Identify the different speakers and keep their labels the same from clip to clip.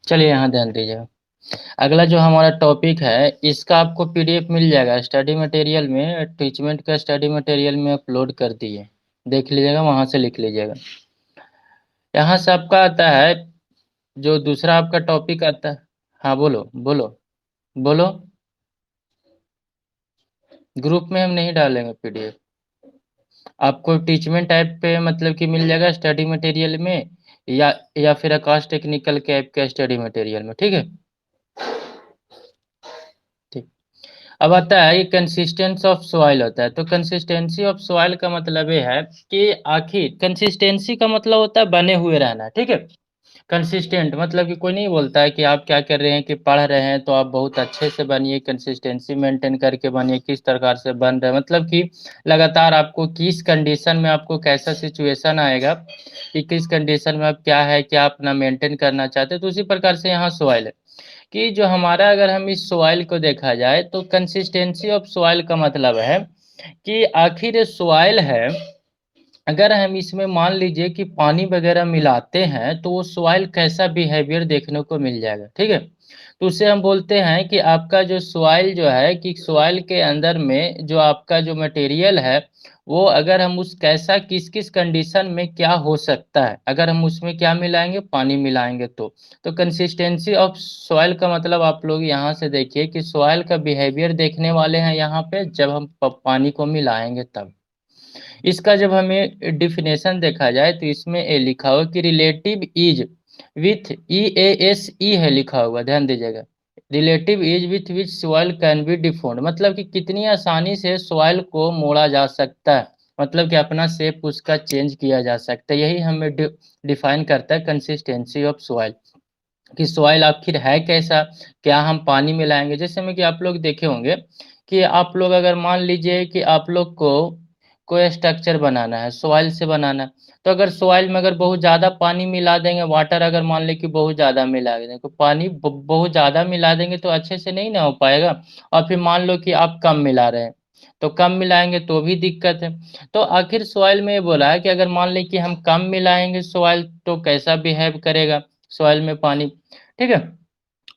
Speaker 1: चलिए यहाँ ध्यान दीजिएगा। अगला जो हमारा टॉपिक है इसका आपको पीडीएफ मिल जाएगा स्टडी मटेरियल में, अटैचमेंट का स्टडी मटेरियल में अपलोड कर दिए, देख लीजिएगा, वहाँ से लिख लीजिएगा। यहाँ से आपका आता है जो दूसरा आपका टॉपिक आता है। हाँ बोलो बोलो बोलो। ग्रुप में हम नहीं डालेंगे पीडीएफ, आपको टीचमेंट ऐप पे मतलब कि मिल जाएगा स्टडी मटेरियल में, या फिर आकाश टेक्निकल के ऐप के स्टडी मटेरियल में, ठीक है। ठीक। अब आता है कि कंसिस्टेंसी ऑफ सॉइल होता है, तो कंसिस्टेंसी ऑफ सॉइल का मतलब ये है कि आखिर कंसिस्टेंसी का मतलब होता है बने हुए रहना, ठीक है। कंसिस्टेंट मतलब कि कोई नहीं बोलता है कि आप क्या कर रहे हैं कि पढ़ रहे हैं तो आप बहुत अच्छे से बनिए, कंसिस्टेंसी मेंटेन करके बनिए, किस प्रकार से बन रहे हैं मतलब कि लगातार आपको किस कंडीशन में आपको कैसा सिचुएशन आएगा कि किस कंडीशन में आप क्या है क्या अपना मेंटेन करना चाहते हैं, तो उसी प्रकार से यहाँ सॉइल है कि जो हमारा, अगर हम इस सॉइल को देखा जाए तो कंसिस्टेंसी ऑफ सॉइल का मतलब है कि आखिर सॉइल है, अगर हम इसमें मान लीजिए कि पानी वगैरह मिलाते हैं तो वो सॉइल कैसा बिहेवियर देखने को मिल जाएगा, ठीक है। तो उससे हम बोलते हैं कि आपका जो सॉइल जो है कि सॉइल के अंदर में जो आपका जो मटेरियल है वो अगर हम उस कैसा किस किस कंडीशन में क्या हो सकता है, अगर हम उसमें क्या मिलाएंगे, पानी मिलाएंगे तो कंसिस्टेंसी ऑफ सॉइल का मतलब आप लोग यहाँ से देखिए कि सॉइल का बिहेवियर देखने वाले हैं यहाँ पे जब हम पानी को मिलाएंगे तब। इसका जब हमें डिफिनेशन देखा जाए तो इसमें ए लिखा हुआ कि relative is with E A S E है लिखा हुआ, ध्यान दीजिएगा। Relative is with which soil can be deformed, मतलब कि कितनी आसानी से सॉइल को मोड़ा जा सकता है, मतलब कि अपना शेप उसका चेंज किया जा सकता है, यही हमें डिफाइन करता है कंसिस्टेंसी ऑफ सॉइल, कि सॉइल आखिर है कैसा, क्या हम पानी मिलाएंगे। जैसे में कि आप लोग देखे होंगे कि आप लोग अगर मान लीजिए कि आप लोग को कोई स्ट्रक्चर बनाना है, सॉइल से बनाना है, तो अगर सॉइल में अगर बहुत ज़्यादा पानी मिला देंगे, वाटर अगर मान ले कि बहुत ज़्यादा मिला देंगे तो पानी बहुत ज़्यादा मिला देंगे तो अच्छे से नहीं ना हो पाएगा। और फिर मान लो कि आप कम मिला रहे हैं तो कम मिलाएंगे तो भी दिक्कत है। तो आखिर सॉइल में ये बोला है कि अगर मान ले कि हम कम मिलाएंगे सॉइल तो कैसा बिहेव करेगा सॉइल में पानी, ठीक है।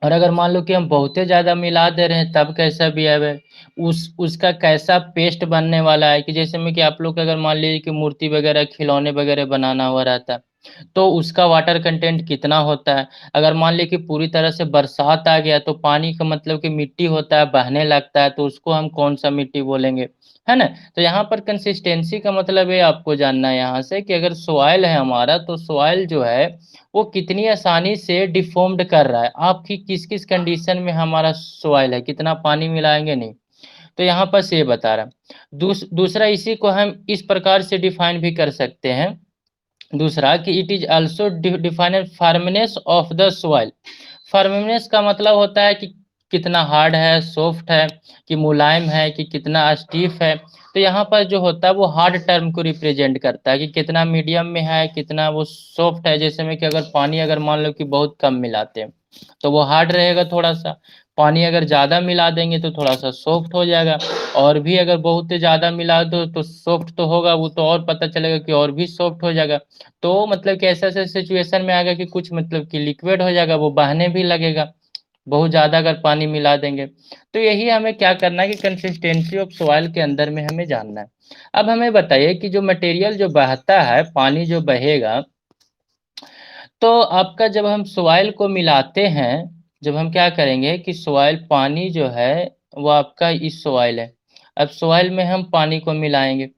Speaker 1: और अगर मान लो कि हम बहुते ज़्यादा मिला दे रहे हैं तब कैसा बिहेव है, उसका कैसा पेस्ट बनने वाला है, कि जैसे में कि आप लोग अगर मान लीजिए कि मूर्ति वगैरह खिलौने वगैरह बनाना हुआ रहता है तो उसका वाटर कंटेंट कितना होता है। अगर मान लीजिए कि पूरी तरह से बरसात आ गया तो पानी का मतलब कि मिट्टी होता है बहने लगता है, तो उसको हम कौन सा मिट्टी बोलेंगे, है ना। तो यहाँ पर कंसिस्टेंसी का मतलब ये आपको जानना है यहाँ से कि अगर सॉइल है हमारा तो सॉइल जो है वो कितनी आसानी से डिफॉर्म्ड कर रहा है, आपकी किस किस कंडीशन में हमारा सॉइल है, कितना पानी मिलाएंगे नहीं, तो यहाँ पर से ये बता रहा है। दूसरा इसी को हम इस प्रकार से डिफाइन भी कर सकते हैं, दूसरा कि it is also define firmness of the soil. Firmness का मतलब होता है कि कितना हार्ड है, सॉफ्ट है, कि मुलायम है, कि कितना स्टीफ है। तो यहाँ पर जो होता है वो हार्ड टर्म को रिप्रेजेंट करता है कि कितना मीडियम में है, कितना वो सॉफ्ट है। जैसे में कि अगर पानी अगर मान लो कि बहुत कम मिलाते हैं तो वो हार्ड रहेगा थोड़ा सा, पानी अगर ज़्यादा मिला देंगे तो थोड़ा सा सॉफ्ट हो जाएगा, और भी अगर बहुत ज़्यादा मिला दो तो सॉफ्ट तो होगा वो, तो और पता चलेगा कि और भी सॉफ्ट हो जाएगा। तो मतलब कि ऐसा ऐसा सिचुएशन में आएगा कि कुछ मतलब कि लिक्विड हो जाएगा, वो बहने भी लगेगा बहुत ज़्यादा अगर पानी मिला देंगे। तो यही हमें क्या करना है कि कंसिस्टेंसी ऑफ सॉइल के अंदर में हमें जानना है। अब हमें बताइए कि जो मटेरियल जो बहता है, पानी जो बहेगा, तो आपका जब हम सॉइल को मिलाते हैं, जब हम क्या करेंगे कि सॉइल पानी जो है वो आपका इस सॉइल है, अब सॉइल में हम पानी को मिलाएंगे,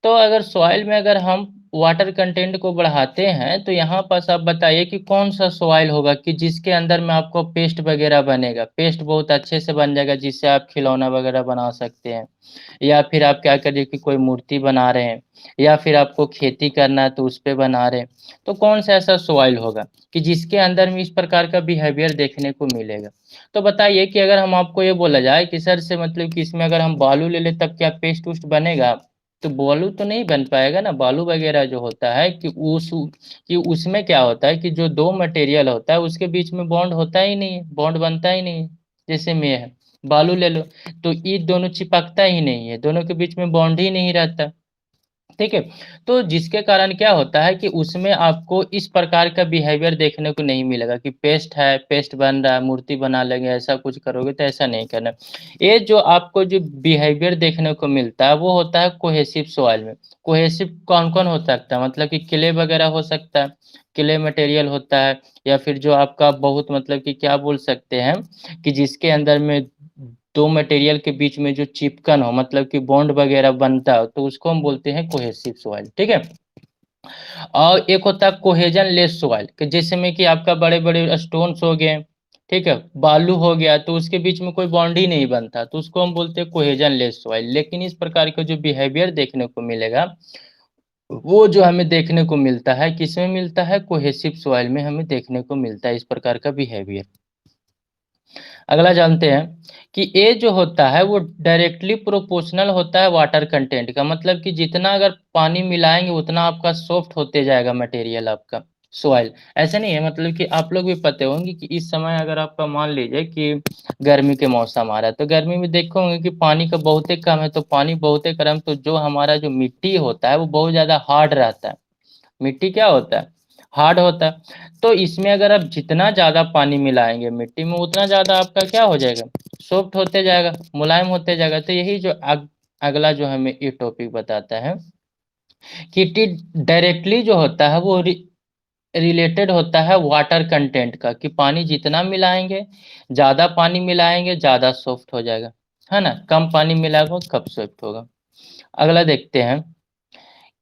Speaker 1: तो अगर सॉइल में अगर हम वाटर कंटेंट को बढ़ाते हैं तो यहाँ पास आप बताइए कि कौन सा सॉइल होगा कि जिसके अंदर में आपको पेस्ट वगैरह बनेगा, पेस्ट बहुत अच्छे से बन जाएगा जिससे आप खिलौना वगैरह बना सकते हैं, या फिर आप क्या करिए कि कोई मूर्ति बना रहे हैं, या फिर आपको खेती करना है तो उस पे बना रहे हैं, तो कौन सा ऐसा सॉइल होगा कि जिसके अंदर में इस प्रकार का बिहेवियर देखने को मिलेगा। तो बताइए कि अगर हम आपको ये बोला जाए कि सर से मतलब कि इसमें अगर हम बालू ले ले तब क्या पेस्ट उस्ट बनेगा, तो बालू तो नहीं बन पाएगा ना। बालू वगैरह जो होता है कि उसमें क्या होता है कि जो दो मटेरियल होता है उसके बीच में बॉन्ड होता ही नहीं है, बॉन्ड बनता ही नहीं है। जैसे में है बालू ले लो तो ये दोनों चिपकता ही नहीं है, दोनों के बीच में बॉन्ड ही नहीं रहता। ठीक है। तो जिसके कारण क्या होता है कि उसमें आपको इस प्रकार का बिहेवियर देखने को नहीं मिलेगा कि पेस्ट है, पेस्ट बन रहा है, मूर्ति बना लेंगे, ऐसा कुछ करोगे तो ऐसा नहीं करना। ये जो आपको जो बिहेवियर देखने को मिलता है वो होता है कोहेसिव सॉइल में। कोहेसिव कौन-कौन हो सकता है, मतलब कि क्ले वगैरह हो सकता है, क्ले मटेरियल होता है, या फिर जो आपका बहुत मतलब कि क्या बोल सकते हैं कि जिसके अंदर में 2 मटेरियल के बीच में जो चिपकन हो, मतलब कि बॉन्ड वगैरह बनता हो, तो उसको हम बोलते हैं कोहेसिव सॉइल, ठीक है। और एक होता है कोहेजन लेस सॉइल कि जैसे में कि आपका बड़े-बड़े स्टोन्स हो गए, ठीक है, बालू हो गया, तो उसके बीच में कोई बॉन्ड ही नहीं बनता, तो उसको हम बोलते हैं कोहेजन लेस सॉइल। लेकिन इस प्रकार का जो बिहेवियर देखने को मिलेगा, वो जो हमें देखने को मिलता है, किसमें मिलता है? कोहेसिव सॉइल में हमें देखने को मिलता है इस प्रकार का बिहेवियर। अगला जानते हैं कि ये जो होता है वो डायरेक्टली प्रोपोर्शनल होता है वाटर कंटेंट का, मतलब कि जितना अगर पानी मिलाएंगे उतना आपका सॉफ्ट होते जाएगा मटेरियल आपका सॉइल। ऐसा नहीं है, मतलब कि आप लोग भी पते होंगे कि इस समय अगर आपका मान लीजिए कि गर्मी के मौसम आ रहा है, तो गर्मी में देखोगे कि पानी का बहुत ही कम है, तो पानी बहुत ही कम, तो जो हमारा जो मिट्टी होता है वो बहुत ज़्यादा हार्ड रहता है। मिट्टी क्या होता है? हार्ड होता है। तो इसमें अगर आप जितना ज़्यादा पानी मिलाएँगे मिट्टी में, उतना ज़्यादा आपका क्या हो जाएगा? सॉफ्ट होते जाएगा, मुलायम होते जाएगा। तो यही जो अगला जो हमें ये टॉपिक बताता है कि टी डायरेक्टली जो होता है वो रिलेटेड होता है वाटर कंटेंट का, कि पानी जितना मिलाएँगे, ज़्यादा पानी मिलाएँगे, ज़्यादा सॉफ्ट हो जाएगा, है ना? कम पानी मिलाएगा, कम सॉफ्ट होगा। अगला देखते हैं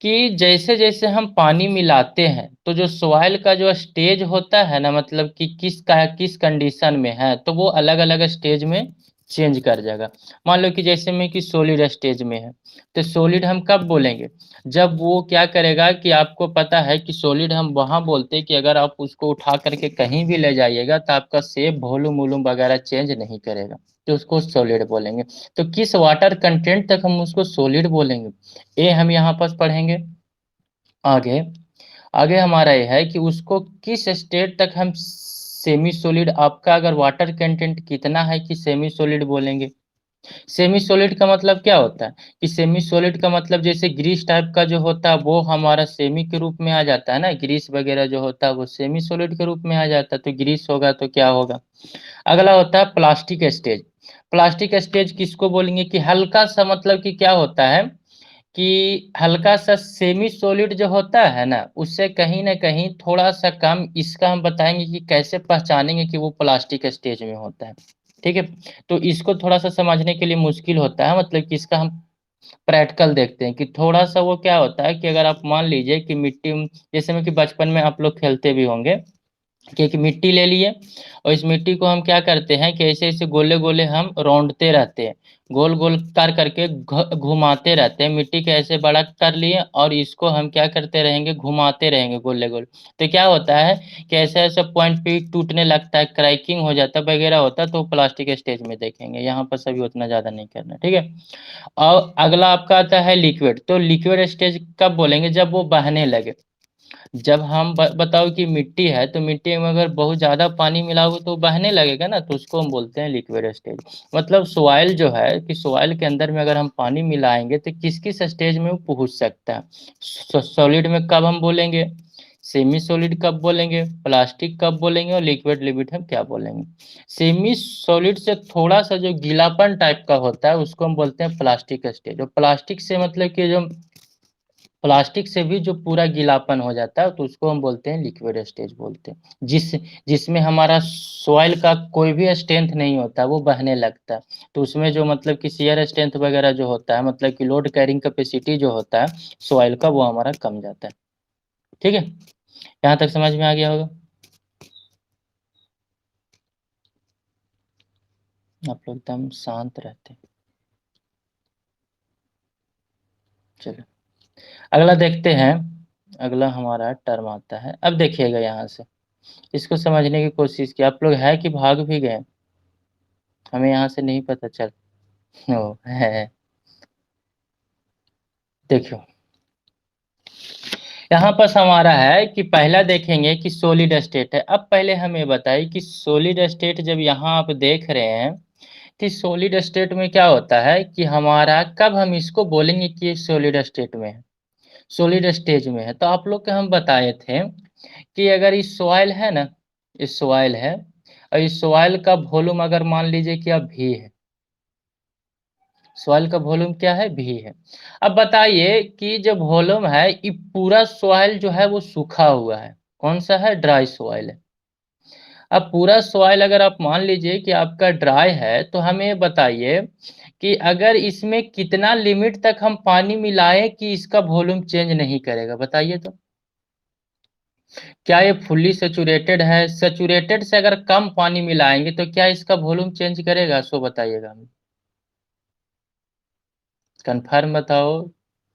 Speaker 1: कि जैसे-जैसे हम पानी मिलाते हैं, तो जो सॉइल का जो स्टेज होता है ना, मतलब कि किस कंडीशन में है, तो वो अलग-अलग स्टेज में चेंज कर जाएगा। मान लो कि जैसे में कि सॉलिड स्टेज में है, तो सॉलिड हम कब बोलेंगे? जब वो क्या करेगा कि आपको पता है कि सॉलिड हम वहाँ बोलते हैं कि अगर आप उसको उठा कर के कहीं भी ले जाइएगा, तो आपका शेप, वॉल्यूम-वॉल्यूम वगैरह चेंज नहीं करेगा, तो उसको सॉलिड बोलेंगे। तो किस वाटर कंटेंट तक हम उसको सॉलिड बोलेंगे? ये हम यहाँ पर पढ़ेंगे। आगे आगे हमारा ये है कि उसको किस स्टेट तक हम सेमी सॉलिड, आपका अगर वाटर कंटेंट कितना है कि सेमी सॉलिड बोलेंगे। सेमी सॉलिड का मतलब क्या होता है कि सेमी सॉलिड का मतलब जैसे ग्रीस टाइप का जो होता है वो हमारा सेमी के रूप में आ जाता है ना, ग्रीस वगैरह जो होता है वो सेमी सॉलिड के रूप में आ जाता है, तो ग्रीस होगा तो क्या होगा। अगला होता है प्लास्टिक स्टेज। प्लास्टिक स्टेज किसको बोलेंगे कि हल्का सा, मतलब कि क्या होता है कि हल्का-सा सेमी सॉलिड जो होता है ना, उससे कहीं न कहीं थोड़ा-सा कम, इसका हम बताएँगे कि कैसे पहचानेंगे कि वो प्लास्टिक स्टेज में होता है, ठीक है? तो इसको थोड़ा-सा समझने के लिए मुश्किल होता है, मतलब कि इसका हम प्रैक्टिकल देखते हैं कि थोड़ा-सा वो क्या होता है कि अगर आप मान लीजिए कि मिट्टी में, जैसे में कि बचपन में आप लोग खेलते भी होंगे कि एक मिट्टी ले लिए और इस मिट्टी को हम क्या करते हैं कि ऐसे-ऐसे गोले-गोले हम रौंदते रहते हैं। गोल-गोल कर करके घुमाते रहते हैं। मिट्टी को ऐसे बड़ा कर लिए और इसको हम क्या करते रहेंगे, घुमाते रहेंगे गोले-गोले। तो क्या होता है कि ऐसा-ऐसा पॉइंट पे टूटने लगता है, क्रैकिंग हो जाता है वगैरह होता है, तो प्लास्टिक स्टेज में देखेंगे। यहाँ पर सभी उतना ज़्यादा नहीं करना, ठीक है? और अगला आपका आता है लिक्विड। तो लिक्विड स्टेज कब बोलेंगे? जब वो बहने लगे। जब हम बताओ कि मिट्टी है, तो मिट्टी में अगर बहुत ज़्यादा पानी मिलाओगे तो बहने लगेगा ना, तो उसको हम बोलते हैं लिक्विड स्टेज। मतलब सॉइल जो है कि सॉइल के अंदर में अगर हम पानी मिलाएँगे तो किस-किस स्टेज में वो पहुँच सकता है। सॉलिड में कब हम बोलेंगे, सेमी सॉलिड कब बोलेंगे, प्लास्टिक कब बोलेंगे और लिक्विड लिक्विड हम क्या बोलेंगे। सेमी सॉलिड से थोड़ा-सा जो गीलापन टाइप का होता है उसको हम बोलते हैं प्लास्टिक स्टेज, और प्लास्टिक से मतलब कि जो प्लास्टिक से भी जो पूरा गीलापन हो जाता है तो उसको हम बोलते हैं लिक्विड स्टेज बोलते हैं। जिसमें हमारा सॉइल का कोई भी स्ट्रेंथ नहीं होता, वो बहने लगता है। तो उसमें जो मतलब कि शियर स्ट्रेंथ वगैरह जो होता है, मतलब कि लोड कैरिंग कैपेसिटी जो होता है सॉइल का, वो हमारा कम जाता है। ठीक है? यहाँ तक समझ में आ गया होगा? आप लोग एकदम शांत रहते हैं। चलो, अगला देखते हैं। अगला हमारा टर्म आता है। अब देखिएगा यहाँ से, इसको समझने की कोशिश किया। आप लोग है कि भाग भी गए? हमें यहाँ से नहीं पता चल। ओह! है। देखियो, यहाँ पास हमारा है कि पहला देखेंगे कि सॉलिड स्टेट है। अब पहले हमें बताइए कि सॉलिड स्टेट जब यहाँ आप देख रहे हैं, कि सॉलिड स्टेट में क्या होता है कि हमारा कब हम इसको बोलेंगे कि ये सॉलिड स्टेट में है? सॉलिड स्टेज में है। तो आप लोग के हम बताए थे कि अगर इस सॉइल है ना, इस सॉइल है और इस सॉइल का वॉल्यूम अगर मान लीजिए कि अब भी है, सॉइल का वॉल्यूम क्या है, भी है। अब बताइए कि जब वॉल्यूम है, ये पूरा सॉइल जो है वो सूखा हुआ है, कौन सा है, ड्राई सॉइल है। अब पूरा सॉइल अगर आप मान लीजिए कि आपका ड्राई है, तो हमें ये बताइए कि अगर इसमें कितना लिमिट तक हम पानी मिलाएं कि इसका वॉल्यूम चेंज नहीं करेगा, बताइए तो। क्या ये फुल्ली सेचुरेटेड है, सेचुरेटेड से अगर कम पानी मिलाएंगे तो क्या इसका वॉल्यूम चेंज करेगा, सो बताइएगा हमें। कंफर्म बताओ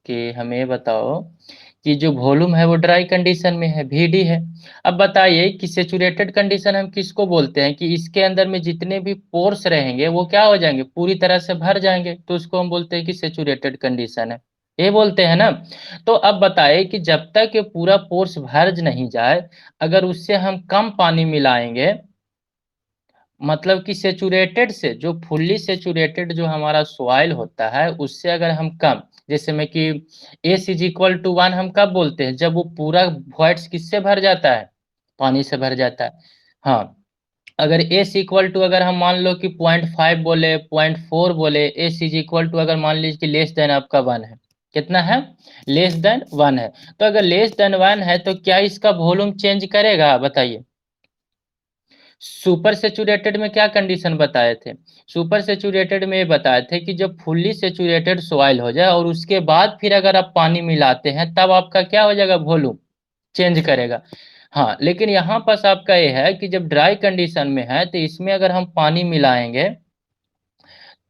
Speaker 1: कि हमें ये बताओ कि जो वॉल्यूम है वो ड्राई कंडीशन में है, VD है। अब बताइए कि सेचुरेटेड कंडीशन हम किसको बोलते हैं, कि इसके अंदर में जितने भी पोर्स रहेंगे वो क्या हो जाएंगे, पूरी तरह से भर जाएंगे, तो उसको हम बोलते हैं कि सेचुरेटेड कंडीशन है, ये बोलते हैं ना। तो अब बताइए कि जब तक ये पूरा पोर्स भर नहीं जाए, अगर उससे हम कम पानी मिलाएंगे, मतलब कि सेचुरेटेड से जो फुल्ली सेचुरेटेड जो हमारा सॉइल होता है उससे अगर हम कम, जैसे में कि एस इज इक्वल टू 1 हम कब बोलते हैं, जब वो पूरा वॉइड्स किससे भर जाता है, पानी से भर जाता है। हाँ, अगर एस इक्वल टू अगर हम मान लो कि 0.5 बोले, 0.4 बोले, एस इज इक्वल टू अगर मान लीजिए कि लेस देन आपका 1 है, कितना है, लेस देन 1 है। तो अगर लेस देन 1 है तो क्या इसका वॉल्यूम चेंज करेगा, बताइए। सुपर सेचुरेटेड में क्या कंडीशन बताए थे, सुपर सेचुरेटेड में ये बताए थे कि जब फुल्ली सेचुरेटेड सॉइल हो जाए और उसके बाद फिर अगर आप पानी मिलाते हैं तब आपका क्या हो जाएगा, वॉल्यूम चेंज करेगा। हाँ, लेकिन यहाँ पास आपका ये है कि जब ड्राई कंडीशन में है तो इसमें अगर हम पानी मिलाएंगे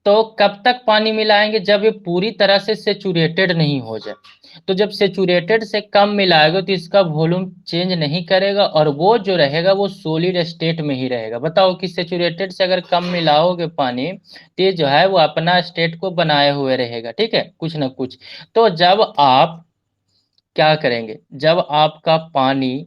Speaker 1: तो कब तक पानी मिलाएंगे, जब ये पूरी तरह से सेचुरेटेड नहीं हो जाए। तो जब सेचुरेटेड से कम मिलाएगा तो इसका वॉल्यूम चेंज नहीं करेगा और वो जो रहेगा वो सॉलिड स्टेट में ही रहेगा। बताओ कि सेचुरेटेड से अगर कम मिलाओगे पानी तो ये जो है वो अपना स्टेट को बनाए हुए रहेगा, ठीक है, कुछ ना कुछ। तो जब आप क्या करेंगे, जब आपका पानी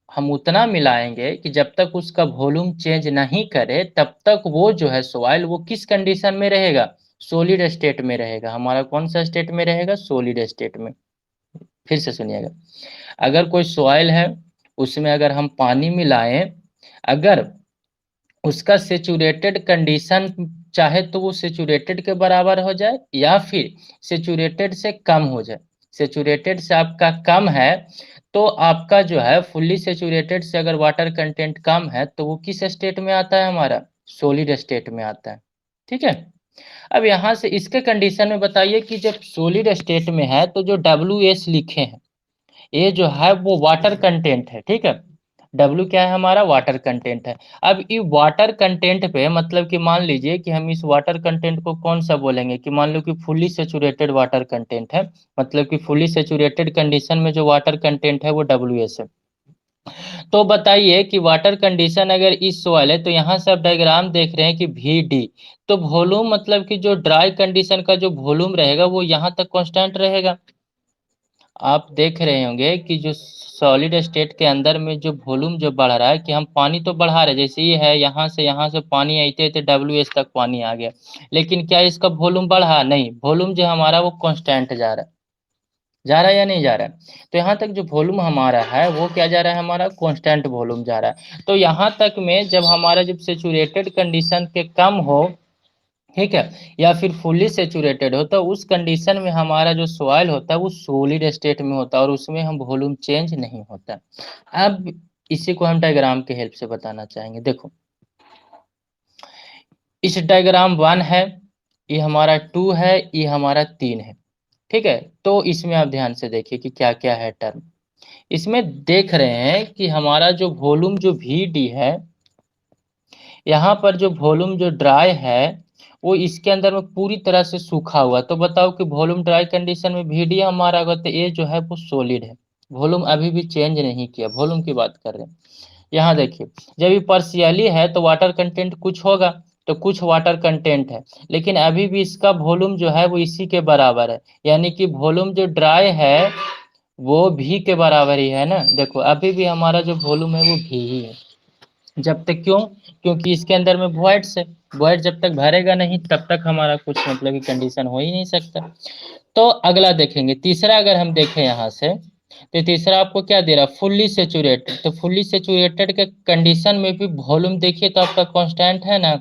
Speaker 1: हम उतना मिलाएंगे कि जब तक उसका वॉल्यूम चेंज नहीं करे तब तक वो जो है सॉइल वो किस कंडीशन में रहेगा, सॉलिड स्टेट में रहेगा। हमारा कौन सा स्टेट में रहेगा, सॉलिड स्टेट में। फिर से सुनिएगा, अगर कोई सॉइल है उसमें अगर हम पानी मिलाएं, अगर उसका सेचुरेटेड कंडीशन चाहे तो वो सेचुरेटेड के बराबर हो जाए या फिर सेचुरेटेड से कम हो जाए। सेचुरेटेड से आपका कम है तो आपका जो है फुल्ली सेचुरेटेड से अगर वाटर कंटेंट कम है तो वो किस स्टेट में आता है, हमारा सॉलिड स्टेट में आता है, ठीक है। अब यहाँ से इसके कंडीशन में बताइए कि जब सॉलिड स्टेट में है तो जो WS लिखे हैं ये जो है वो वाटर कंटेंट है, ठीक है। W क्या है, हमारा वाटर कंटेंट है। अब ये वाटर कंटेंट पे मतलब कि मान लीजिए कि हम इस वाटर कंटेंट को कौन सा बोलेंगे, कि मान लो कि फुल्ली सेचुरेटेड वाटर कंटेंट है, मतलब कि फुल्ली सेचुरेटेड कंडीशन में जो वाटर कंटेंट है वो WS है। तो बताइए कि वाटर कंडीशन अगर इस सॉइल है तो यहाँ से आप डायग्राम देख रहे हैं कि VD, तो वॉल्यूम मतलब कि जो ड्राई कंडीशन का जो वॉल्यूम रहेगा वो यहाँ तक कांस्टेंट रहेगा। आप देख रहे होंगे कि जो सॉलिड स्टेट के अंदर में जो वॉल्यूम जो बढ़ रहा है, कि हम पानी तो बढ़ा रहे हैं, जैसे ये है यहाँ से पानी आते थे WS तक पानी आ गया, लेकिन क्या इसका वॉल्यूम बढ़ा, नहीं, वॉल्यूम जो हमारा वो कांस्टेंट जा रहा है, जा रहा है या नहीं जा रहा है। तो यहाँ तक जो वॉल्यूम हमारा है वो क्या जा रहा है, हमारा कांस्टेंट वॉल्यूम जा रहा है। तो यहाँ तक में जब हमारा जब सेचुरेटेड कंडीशन के कम हो, ठीक है, या फिर फुल्ली सेचुरेटेड हो, तो उस कंडीशन में हमारा जो सॉइल होता है वो सॉलिड स्टेट में होता है और उसमें हम वॉल्यूम चेंज नहीं होता। अब इसी को हम डायग्राम के हेल्प से बताना चाहेंगे। देखो, इस डायग्राम 1 है, ये हमारा 2 है, ये हमारा 3 है, ठीक है। तो इसमें आप ध्यान से देखिए कि क्या क्या है टर्म। इसमें देख रहे हैं कि हमारा जो वॉल्यूम जो VD है, यहाँ पर जो वॉल्यूम जो ड्राई है वो इसके अंदर में पूरी तरह से सूखा हुआ। तो बताओ कि वॉल्यूम ड्राई कंडीशन में VD हमारा अगर, तो ये जो है वो सॉलिड है, वॉल्यूम अभी भी चेंज नहीं किया, वॉल्यूम की बात कर रहे हैं। यहाँ देखिए, जब ये पार्शियली है तो वाटर कंटेंट कुछ होगा, तो कुछ वाटर कंटेंट है, लेकिन अभी भी इसका वॉल्यूम जो है वो इसी के बराबर है, यानी कि वॉल्यूम जो ड्राई है वो भी के बराबर ही है ना। देखो अभी भी हमारा जो वॉल्यूम है वो भी ही है, जब तक क्यों? क्योंकि इसके अंदर में वॉइड्स है, वॉइड जब तक भरेगा नहीं तब तक हमारा कुछ मतलब की कंडीशन हो ही नहीं सकता। तो अगला देखेंगे, तीसरा अगर हम देखें यहाँ से, तो तीसरा आपको क्या दे रहा है? Fully saturated. तो फुल्ली सेचुरेटेड के कंडीशन में भी वॉल्यूम देखिए तो आपका कांस्टेंट है ना,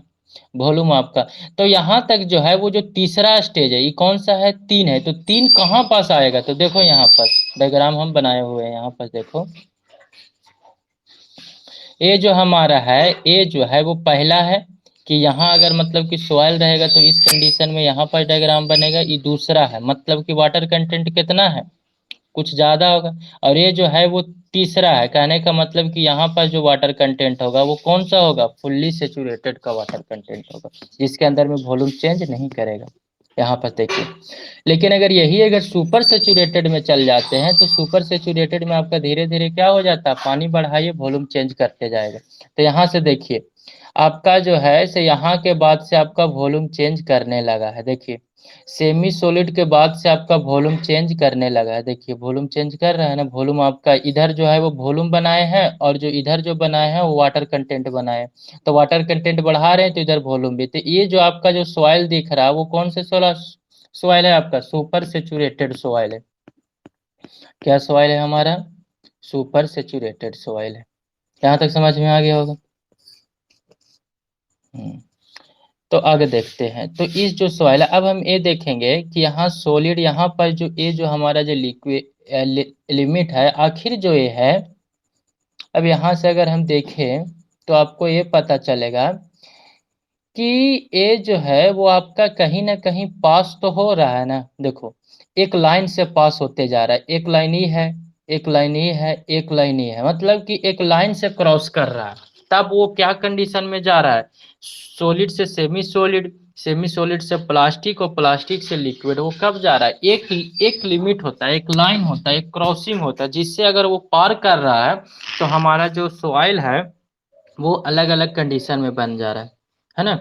Speaker 1: वॉल्यूम आपका। तो यहाँ तक जो है वो जो तीसरा स्टेज है, ये कौन सा है? 3 है। तो 3 कहाँ पास आएगा? तो देखो यहाँ पर डायग्राम हम बनाए हुए हैं, यहाँ पर देखो, ये जो हमारा है, ये जो है वो पहला है कि यहाँ अगर मतलब कि सॉइल रहेगा तो इस कंडीशन में यहाँ पर डायग्राम बनेगा। ये दूसरा है, मतलब कि वाटर कंटेंट कितना है? कुछ ज्यादा होगा। और ये जो है वो तीसरा है, कहने का मतलब कि यहाँ पर जो वाटर कंटेंट होगा वो कौन सा होगा? फुल्ली सेचुरेटेड का वाटर कंटेंट होगा, जिसके अंदर में वॉल्यूम चेंज नहीं करेगा। यहाँ पर देखिए, लेकिन अगर यही अगर सुपर सेचुरेटेड में चल जाते हैं तो सुपर सेचुरेटेड में आपका धीरे धीरे क्या हो जाता है? पानी बढ़ाइए वॉल्यूम चेंज करते जाएगा। तो यहाँ से देखिए आपका जो है से यहाँ के बाद से आपका वॉल्यूम चेंज करने लगा है। देखिए सेमी सॉलिड के बाद से आपका वॉल्यूम चेंज करने लगा है। देखिए वॉल्यूम चेंज कर रहा है ना, वॉल्यूम आपका इधर जो है वो वॉल्यूम बनाए हैं, और जो इधर जो बनाए हैं वो वाटर कंटेंट बनाए हैं। तो वाटर कंटेंट बढ़ा रहे हैं तो इधर वॉल्यूम भी। तो ये जो आपका जो सॉइल दिख रहा है वो कौन से सॉइल है? आपका सुपर सेचुरेटेड सॉइल है। क्या सॉइल है हमारा? सुपर सेचुरेटेड सॉइल है। यहाँ तक समझ में आ गया होगा। हम्म। तो आगे देखते हैं, तो इस जो सॉइल है, अब हम ये देखेंगे कि यहाँ सॉलिड, यहाँ पर जो ये जो हमारा जो लिक्विड लिमिट है, आखिर जो ये है, अब यहाँ से अगर हम देखें तो आपको ये पता चलेगा कि ये जो है वो आपका कहीं ना कहीं पास तो हो रहा है ना। देखो एक लाइन से पास होते जा रहा है, एक लाइन ही है, एक लाइन ही है, एक लाइन ही है, मतलब कि एक लाइन से क्रॉस कर रहा है। तब वो क्या कंडीशन में जा रहा है? सॉलिड से सेमी सॉलिड, सेमी सॉलिड से प्लास्टिक, और प्लास्टिक से लिक्विड। वो कब जा रहा है? एक एक लिमिट होता है, एक लाइन होता है, एक क्रॉसिंग होता है, जिससे अगर वो पार कर रहा है तो हमारा जो सॉइल है वो अलग अलग कंडीशन में बन जा रहा है ना।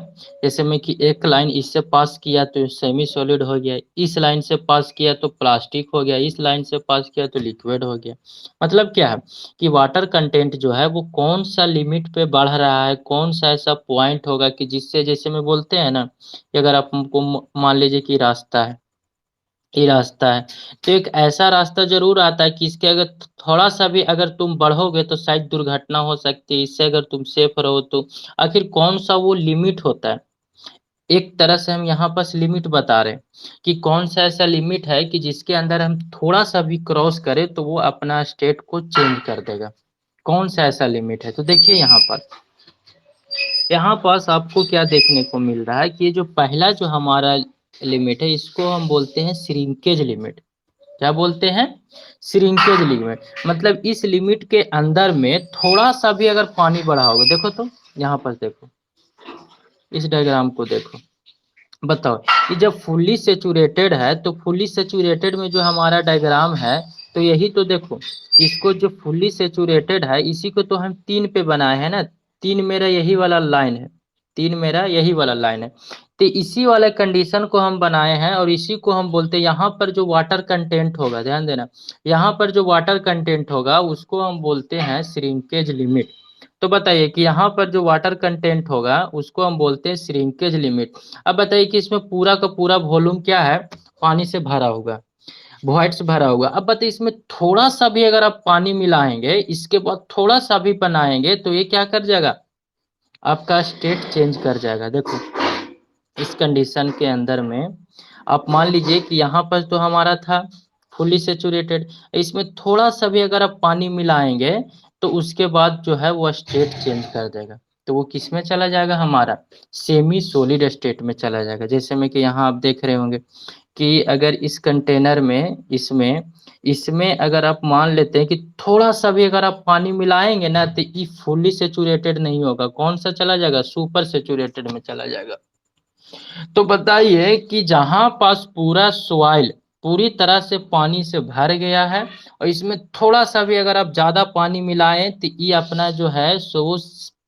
Speaker 1: जैसे में कि एक लाइन इससे पास किया तो सेमी सॉलिड हो गया, इस लाइन से पास किया तो प्लास्टिक हो गया, इस लाइन से पास किया तो लिक्विड हो गया। मतलब क्या है कि वाटर कंटेंट जो है वो कौन सा लिमिट पे बढ़ रहा है, कौन सा ऐसा पॉइंट होगा कि जिससे, जैसे में बोलते हैं ना कि अगर आपको मान लीजिए कि रास्ता है, ये रास्ता है, तो एक ऐसा रास्ता जरूर आता है कि इसके अगर थोड़ा सा भी अगर तुम बढ़ोगे तो शायद दुर्घटना हो सकती है, इससे अगर तुम सेफ रहो तो। आखिर कौन सा वो लिमिट होता है? एक तरह से हम यहाँ पर लिमिट बता रहे हैं कि कौन सा ऐसा लिमिट है कि जिसके अंदर हम थोड़ा सा भी क्रॉस करें तो वो अपना स्टेट को चेंज कर देगा। कौन सा ऐसा लिमिट है? तो देखिए यहाँ पर, यहाँ पास आपको क्या देखने को मिल रहा है कि ये जो पहला जो हमारा लिमिट है इसको हम बोलते हैं श्रिंकेज लिमिट। क्या बोलते हैं? Shrinkage limit. मतलब इस लिमिट के अंदर में थोड़ा सा भी अगर पानी बढ़ा होगा, देखो तो यहाँ पर देखो, इस डायग्राम को देखो, बताओ कि जब फुल्ली सेचुरेटेड है तो फुल्ली सेचुरेटेड में जो हमारा डायग्राम है, तो यही तो देखो, इसको जो फुल्ली सेचुरेटेड है इसी को तो हम 3 पे बनाए हैं ना। 3 मेरा यही वाला लाइन है, 3 मेरा यही वाला लाइन है। तो इसी वाले कंडीशन को हम बनाए हैं और इसी को हम बोलते हैं, यहाँ पर जो वाटर कंटेंट होगा, ध्यान देना, यहाँ पर जो वाटर कंटेंट होगा उसको हम बोलते हैं श्रिंकेज लिमिट। तो बताइए कि यहाँ पर जो वाटर कंटेंट होगा उसको हम बोलते हैं श्रिंकेज लिमिट। अब बताइए कि इसमें पूरा का पूरा वॉल्यूम क्या है? पानी से भरा होगा, वॉइड से भरा होगा। अब बताइए इसमें थोड़ा सा भी अगर आप पानी मिलाएंगे, इसके बाद थोड़ा सा भी बनाएंगे तो ये क्या कर जाएगा? आपका स्टेट चेंज कर जाएगा। देखो इस कंडीशन के अंदर में आप मान लीजिए कि यहाँ पर तो हमारा था फुली सेचुरेटेड, इसमें थोड़ा सा भी अगर आप पानी मिलाएंगे तो उसके बाद जो है वो स्टेट चेंज कर देगा। तो वो किस में चला जाएगा? हमारा सेमी सॉलिड स्टेट में चला जाएगा। जैसे में कि यहाँ आप देख रहे होंगे कि अगर इस कंटेनर में, इसमें इसमें अगर आप मान लेते हैं कि थोड़ा सा भी अगर आप पानी मिलाएंगे ना तो ये फुली सेचुरेटेड नहीं होगा, कौन सा चला जाएगा? सुपर सेचुरेटेड में चला जाएगा। तो बताइए कि जहां पास पूरा सॉइल पूरी तरह से पानी से भर गया है और इसमें थोड़ा सा भी अगर आप ज्यादा पानी मिलाएं तो ये अपना जो है सो वो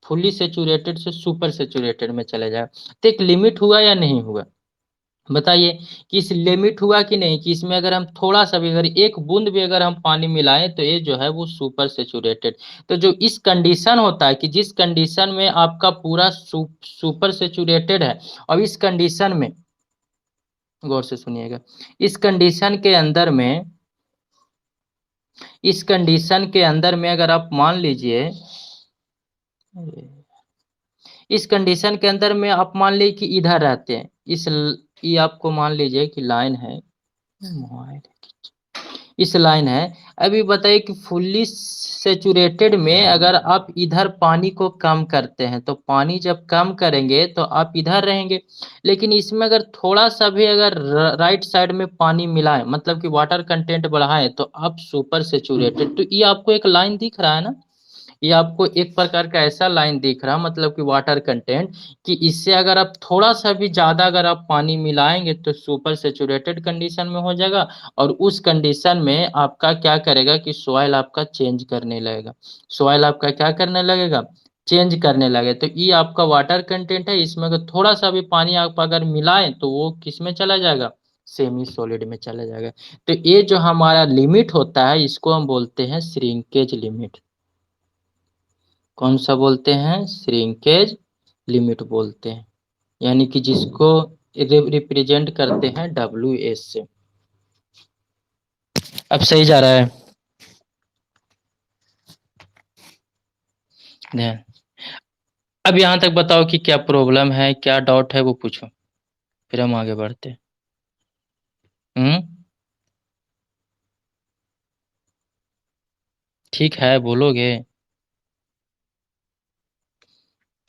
Speaker 1: फुली सेचुरेटेड से सुपर सेचुरेटेड में चले जाए। तो एक लिमिट हुआ या नहीं हुआ? बताइए कि इस लिमिट हुआ कि नहीं, कि इसमें अगर हम थोड़ा सा भी, अगर एक बूंद भी अगर हम पानी मिलाएं तो ये जो है वो सुपर सेचुरेटेड। तो जो इस कंडीशन होता है कि जिस कंडीशन में आपका पूरा सुपर सेचुरेटेड है, और इस कंडीशन में गौर से सुनिएगा, इस कंडीशन के अंदर में, इस कंडीशन के अंदर में अगर आप मान लीजिए, इस कंडीशन के अंदर में आप मान लीजिए कि इधर रहते हैं, ये आपको मान लीजिए कि लाइन है, इस लाइन है। अभी बताइए कि फुल्ली सेचुरेटेड में अगर आप इधर पानी को कम करते हैं, तो पानी जब कम करेंगे तो आप इधर रहेंगे, लेकिन इसमें अगर थोड़ा सा भी अगर राइट साइड में पानी मिलाएं, मतलब कि वाटर कंटेंट बढ़ाएं, तो आप सुपर सेचुरेटेड। तो ये आपको एक लाइन दिख रहा है ना, ये आपको एक प्रकार का ऐसा लाइन दिख रहा, मतलब कि वाटर कंटेंट, कि इससे अगर आप थोड़ा सा भी ज्यादा अगर आप पानी मिलाएंगे तो सुपर सेचुरेटेड कंडीशन में हो जाएगा, और उस कंडीशन में आपका क्या करेगा कि सॉइल आपका चेंज करने लगेगा, सॉइल आपका क्या करने लगेगा, चेंज करने लगे। तो ये आपका वाटर कंटेंट है, इसमें अगर थोड़ा सा भी पानी आप अगर मिलाएं तो वो किस में चला जाएगा, सेमी सॉलिड में चला जाएगा। तो ये जो हमारा लिमिट होता है इसको हम बोलते हैं श्रिंकेज लिमिट। कौन सा बोलते हैं, श्रिंकेज लिमिट बोलते हैं, यानी कि जिसको रिप्रेजेंट करते हैं WS से। अब सही जा रहा है ध्यान। अब यहाँ तक बताओ कि क्या प्रॉब्लम है, क्या डाउट है, वो पूछो, फिर हम आगे बढ़ते हैं। हम्म, ठीक है, बोलोगे।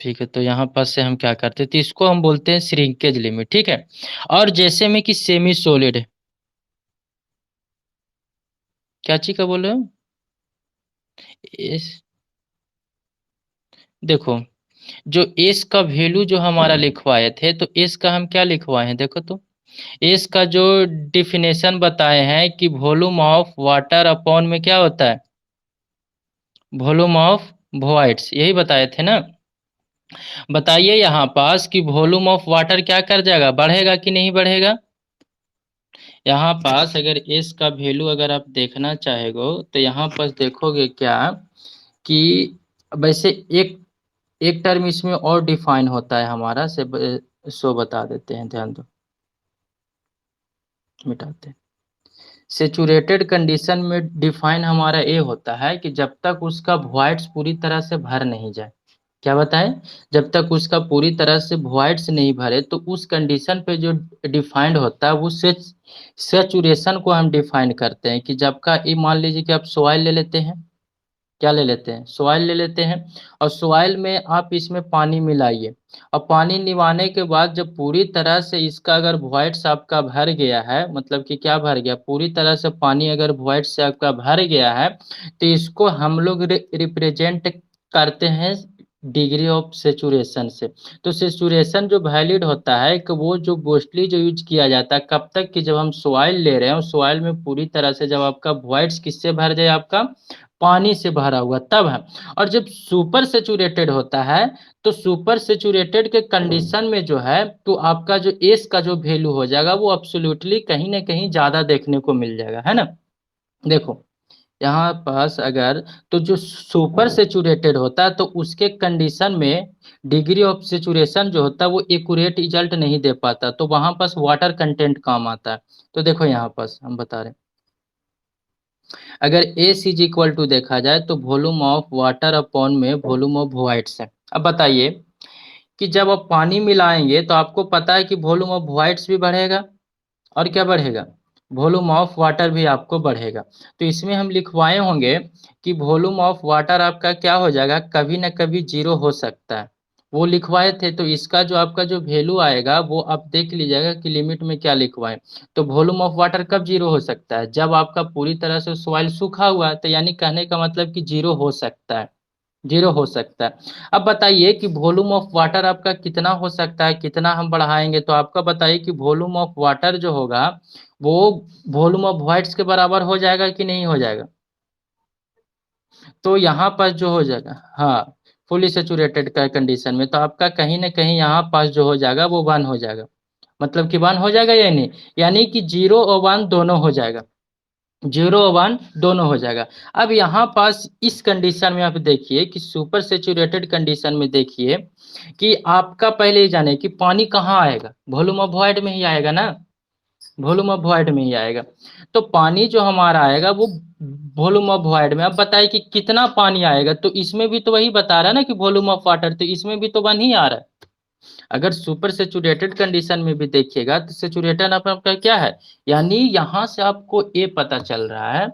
Speaker 1: ठीक है, तो यहाँ पास से हम क्या करते हैं, तो इसको हम बोलते हैं श्रिंकेज लिमिट, ठीक है। और जैसे में कि सेमी सॉलिड है, क्या चीज का बोल रहे हो, इस देखो, जो एस का वैल्यू जो हमारा लिखवाए थे, तो एस का हम क्या लिखवाए हैं, देखो तो, एस का जो डिफिनेशन बताए हैं कि वॉल्यूम ऑफ वाटर अपॉन में क्या होता है, वॉल्यूम ऑफ वॉइड्स, यही बताए थे ना। बताइए यहाँ पास कि वॉल्यूम ऑफ वाटर क्या कर जाएगा, बढ़ेगा कि नहीं बढ़ेगा। यहाँ पास अगर एस का वैल्यू अगर आप देखना चाहेगो तो यहाँ पास देखोगे क्या कि वैसे एक एक टर्म इसमें और डिफाइन होता है हमारा से, सो बता देते हैं, ध्यान दो, मिटाते हैं। सेचुरेटेड कंडीशन में डिफाइन हमारा ये होता है कि जब तक उसका वॉइड्स पूरी तरह से भर नहीं जाए, क्या बताएं, जब तक उसका पूरी तरह से वॉइड्स नहीं भरे, तो उस कंडीशन पे जो डिफाइंड होता है वो सेचुरेशन को हम डिफाइन करते हैं, कि जब का ये मान लीजिए कि आप सॉइल ले लेते हैं, क्या ले लेते हैं, सॉइल ले लेते हैं, और सॉइल में आप इसमें पानी मिलाइए, और पानी निवाने के बाद जब पूरी तरह से इसका अगर वॉइड्स आपका भर गया है, मतलब कि क्या भर गया, पूरी तरह से पानी अगर वॉइड्स से आपका भर गया है, तो इसको हम लोग रिप्रेजेंट करते हैं डिग्री ऑफ सेचुरेशन से। तो सेचुरेशन जो वैलिड होता है कि वो जो मोस्टली जो यूज किया जाता है कब तक, कि जब हम सॉइल ले रहे हैं, सॉइल में पूरी तरह से जब आपका वॉइड्स किससे भर जाए, आपका पानी से भरा हुआ, तब है। और जब सुपर सेचुरेटेड होता है, तो सुपर सेचुरेटेड के कंडीशन में जो है, तो आपका जो एस का जो वैल्यू हो जाएगा वो अब्सोल्युटली कहीं ना कहीं ज्यादा देखने को मिल जाएगा, है ना। देखो यहाँ पास अगर, तो जो सुपर सेचुरेटेड होता है तो उसके कंडीशन में डिग्री ऑफ सेचुरेशन जो होता है वो एक्यूरेट रिजल्ट नहीं दे पाता, तो वहां पास वाटर कंटेंट काम आता है। तो देखो यहाँ पास हम बता रहे हैं, अगर एस इज इक्वल टू देखा जाए तो वॉल्यूम ऑफ वाटर अपॉन में वॉल्यूम ऑफ वॉइड्स है। अब बताइए कि जब आप पानी मिलाएंगे तो आपको पता है कि वॉल्यूम ऑफ वॉइड्स भी बढ़ेगा, और क्या बढ़ेगा, वॉल्यूम ऑफ वाटर भी आपको बढ़ेगा। तो इसमें हम लिखवाए होंगे कि वॉल्यूम ऑफ वाटर आपका क्या हो जाएगा, कभी ना कभी जीरो हो सकता है, वो लिखवाए थे। तो इसका जो आपका जो वैल्यू आएगा वो आप देख लीजिएगा कि लिमिट में क्या लिखवाए। तो वॉल्यूम ऑफ वाटर कब जीरो हो सकता है, जब आपका पूरी तरह से सॉइल सूखा हुआ है, तो यानी कहने का मतलब कि जीरो हो सकता है, जीरो हो सकता है। अब बताइए कि वॉल्यूम ऑफ वाटर आपका कितना हो सकता है, कितना हम बढ़ाएंगे, तो आपका बताइए कि वॉल्यूम ऑफ वाटर जो होगा वो वॉल्यूम ऑफ वॉइड्स के बराबर हो जाएगा कि नहीं हो जाएगा। तो यहाँ पर जो हो जाएगा, हाँ, फुली सेचुरेटेड का कंडीशन में, तो आपका कहीं ना कहीं यहाँ पास जो हो जाएगा वो वन हो जाएगा, मतलब कि 1 हो जाएगा या नहीं, यानी कि 0 और 1 दोनों हो जाएगा, 0 और 1 दोनों हो जाएगा। अब यहाँ पास इस कंडीशन में आप देखिए कि सुपर सैचुरेटेड कंडीशन में देखिए कि आपका पहले ही जाने कि पानी कहाँ आएगा, वॉल्यूम ऑफ वॉइड में ही आएगा ना, वॉल्यूम ऑफ वॉइड में ही आएगा। तो पानी जो हमारा आएगा वो वॉल्यूम ऑफ वॉइड में। अब बताइए कि कितना पानी आएगा, तो इसमें भी तो वही बता रहा है ना कि वॉल्यूम ऑफ वाटर, तो इसमें भी तो 1 ही आ रहा है। अगर सुपर सैचुरेटेड कंडीशन में भी देखिएगा तो सैचुरेटेड आपका क्या है, यानी यहाँ से आपको ये पता चल रहा है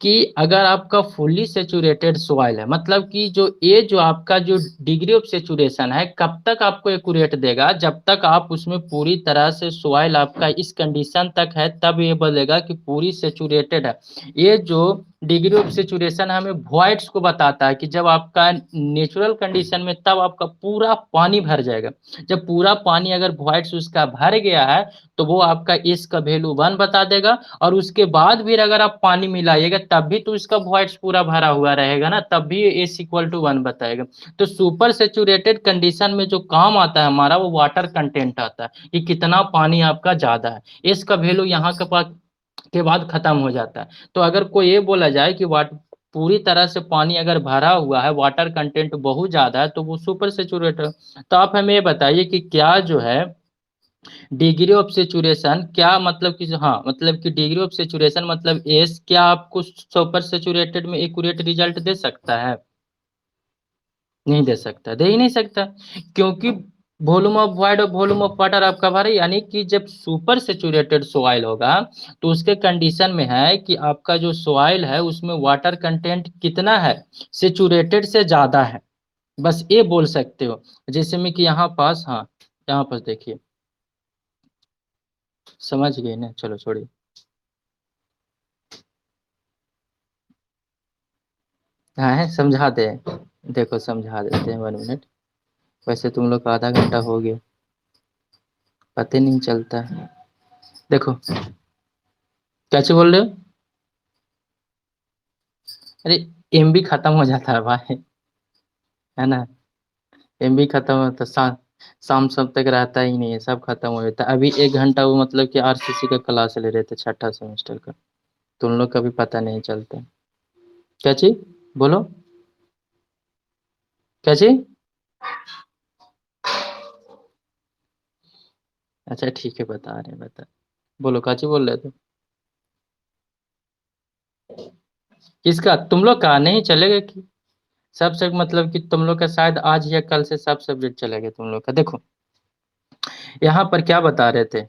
Speaker 1: कि अगर आपका फुल्ली सैचुरेटेड सॉइल है, मतलब कि जो आपका जो डिग्री ऑफ सैचुरेशन है कब तक आपको एक्यूरेट देगा, जब तक आप उसमें पूरी तरह से सॉइल आपका इस कंडीशन तक है तब ये बोलेगा कि पूरी सैचुरेटेड है। ये जो डिग्री ऑफ सैचुरेशन हमें वॉइड्स को बताता है कि जब आपका नेचुरल कंडीशन में तब आपका पूरा पानी भर जाएगा। जब पूरा पानी अगर वॉइड्स उसका भर गया है तो वो आपका एस का वैल्यू 1 बता देगा, और उसके बाद भी अगर आप पानी मिलाइएगा तब भी तो इसका वॉइड्स पूरा भरा हुआ रहेगा ना, तब भी एस इक्वल टू 1 बताएगा। तो सुपर सैचुरेटेड कंडीशन में जो काम आता है हमारा वो वाटर कंटेंट आता है कि कितना पानी आपका ज्यादा है, एस का वैल्यू यहाँ के पास के बाद खत्म हो जाता है। तो अगर कोई ये बोला जाए कि वाट पूरी तरह से पानी अगर भरा हुआ है, वाटर कंटेंट बहुत ज्यादा है, तो वो सुपर सैचुरेटेड। तो आप हमें ये बताइए कि क्या जो है डिग्री ऑफ सेचुरेशन, क्या मतलब कि हाँ मतलब कि डिग्री ऑफ सेचुरेशन मतलब एस क्या आपको सुपर सेचुरेटेड में एक्यूरेट रिजल्ट दे सकता है? नहीं दे सकता, दे ही नहीं सकता, क्योंकि वॉल्यूम ऑफ वॉइड और वॉल्यूम ऑफ वाटर आपका भरा, यानी कि जब सुपर सेचुरेटेड सॉइल होगा तो उसके कंडीशन में है कि आपका जो सॉइल है उसमें वाटर कंटेंट कितना है, सेचुरेटेड से ज्यादा है, बस ये बोल सकते हो। जैसे में कि यहाँ पास, हाँ यहाँ पास देखिए, समझ गए ना, चलो छोड़िए। हाँ है, समझा दे, देखो समझा देते हैं 1 मिनट। वैसे तुम लोग का आधा घंटा हो गया, पता ही नहीं चलता है। देखो कैसे बोल रहे हो, अरे एमबी खत्म हो जाता है भाई, है ना, एमबी खत्म होता शाम सब तक रहता ही नहीं है, सब खत्म हो जाता है। अभी 1 घंटा वो मतलब कि आरसीसी का क्लास ले रहे थे, छठा सेमेस्टर का, तुम लोग का भी पता नहीं चलता। क्या चीज, बोलो क्या चीज। अच्छा ठीक है, बता रहे हैं, बता, बोलो क्या चीज बोल रहे थे। किसका, तुम लोग का नहीं चलेगा कि सब सब मतलब कि तुम लोग का शायद आज या कल से सब सब्जेक्ट चलेगा तुम लोग का। देखो यहाँ पर क्या बता रहे थे,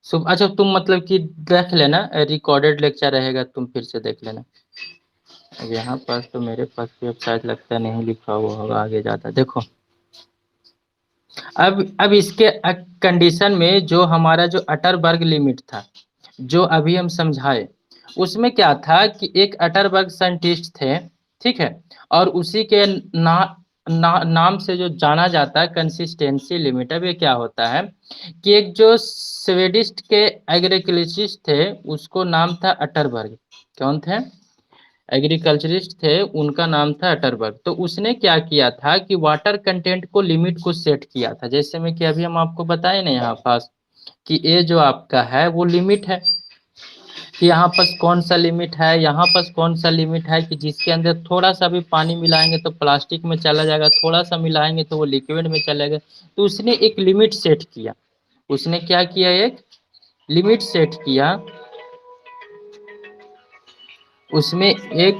Speaker 1: सुबह, अच्छा तुम मतलब कि देख लेना, रिकॉर्डेड लेक्चर रहेगा, तुम फिर से देख लेना। अब यहाँ पास तो मेरे पास भी अब शायद लगता नहीं लिखा हुआ होगा आगे ज्यादा, देखो अब इसके कंडीशन में जो हमारा जो अटरबर्ग लिमिट था, जो अभी हम समझाए, उसमें क्या था कि एक अटरबर्ग साइंटिस्ट थे, ठीक है, और उसी के नाम से जो जाना जाता है कंसिस्टेंसी लिमिट। अब ये क्या होता है कि एक जो स्वेडिश के एग्रीकल्चरिस्ट थे उसको नाम था अटरबर्ग, कौन थे, एग्रीकल्चरिस्ट थे, उनका नाम था अटरबर्ग। तो उसने क्या किया था कि वाटर कंटेंट को लिमिट को सेट किया था, जैसे में कि अभी हम आपको बताए ना यहाँ पास कि ये जो आपका है वो लिमिट है, कि यहाँ पास कौन सा लिमिट है, यहाँ पास कौन सा लिमिट है कि जिसके अंदर थोड़ा सा भी पानी मिलाएंगे तो प्लास्टिक में चला जाएगा, थोड़ा सा मिलाएंगे तो वो लिक्विड में चलेगा। तो उसने एक लिमिट सेट किया, उसने क्या किया, एक लिमिट सेट किया, उसमें एक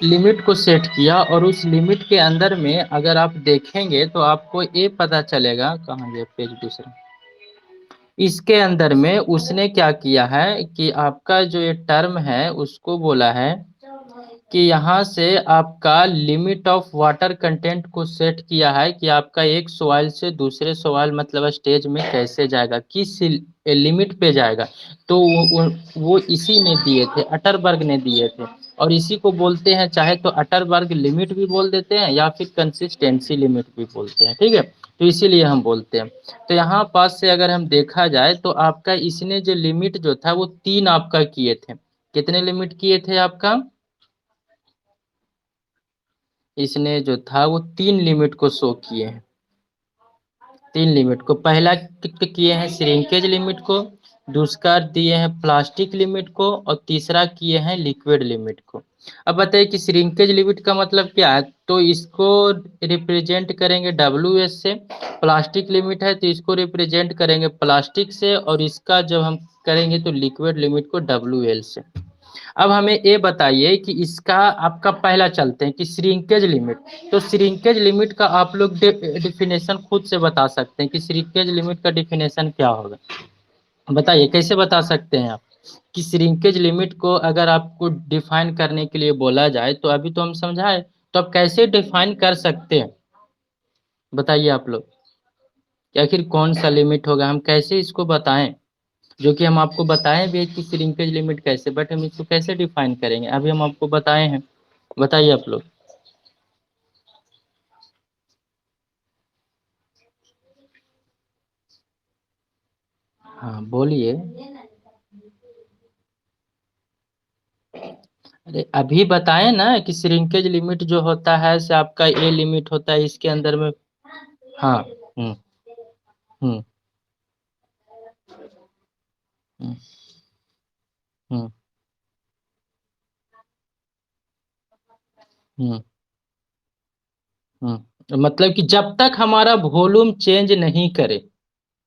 Speaker 1: लिमिट को सेट किया, और उस लिमिट के अंदर में अगर आप देखेंगे तो आपको ये पता चलेगा, कहाँ गया पेज दूसरा, इसके अंदर में उसने क्या किया है कि आपका जो ये टर्म है उसको बोला है कि यहाँ से आपका लिमिट ऑफ वाटर कंटेंट को सेट किया है कि आपका एक सॉइल से दूसरे सॉइल मतलब स्टेज में कैसे जाएगा, किस लिमिट पे जाएगा। तो वो इसी ने दिए थे, अटरबर्ग ने दिए थे, और इसी को बोलते हैं, चाहे तो अटरबर्ग लिमिट भी बोल देते हैं या फिर कंसिस्टेंसी लिमिट भी बोलते हैं, ठीक है, तो इसीलिए हम बोलते हैं। तो यहाँ पास से अगर हम देखा जाए तो आपका इसने जो लिमिट जो था वो 3 आपका किए थे, कितने लिमिट किए थे आपका, इसने जो था वो 3 लिमिट को शो किए हैं, 3 लिमिट को, पहला किए हैं श्रिंकेज लिमिट को, दूसरा दिए हैं प्लास्टिक लिमिट को और तीसरा किए हैं लिक्विड लिमिट को। अब बताइए कि श्रिंकेज लिमिट का मतलब क्या है, तो इसको रिप्रेजेंट करेंगे WS से, प्लास्टिक लिमिट है तो इसको रिप्रेजेंट करेंगे प्लास्टिक से, और इसका जब हम करेंगे तो लिक्विड लिमिट को WL से। अब हमें ये बताइए कि इसका आपका पहला चलते हैं कि श्रिंकेज लिमिट, तो श्रिंकेज लिमिट का आप लोग डिफिनेशन खुद से बता सकते हैं कि श्रिंकेज लिमिट का डिफिनेशन क्या होगा, बताइए कैसे बता सकते हैं आप कि श्रिंकेज लिमिट को अगर आपको डिफाइन करने के लिए बोला जाए, तो अभी तो हम समझाए, तो आप कैसे डिफाइन कर सकते हैं, बताइए आप लोग कि आखिर कौन सा लिमिट होगा, हम कैसे इसको बताएं, जो कि हम आपको बताएं भी कि श्रिंकेज लिमिट कैसे, बट हम इसको कैसे डिफाइन करेंगे, अभी हम आपको बताए हैं, बताइए आप लोग। हाँ बोलिए। अरे अभी बताए ना कि श्रिंकेज लिमिट जो होता है से आपका ये लिमिट होता है, इसके अंदर में। हाँ। हम्म हम्म हम्म हम्म मतलब कि जब तक हमारा वॉल्यूम चेंज नहीं करे,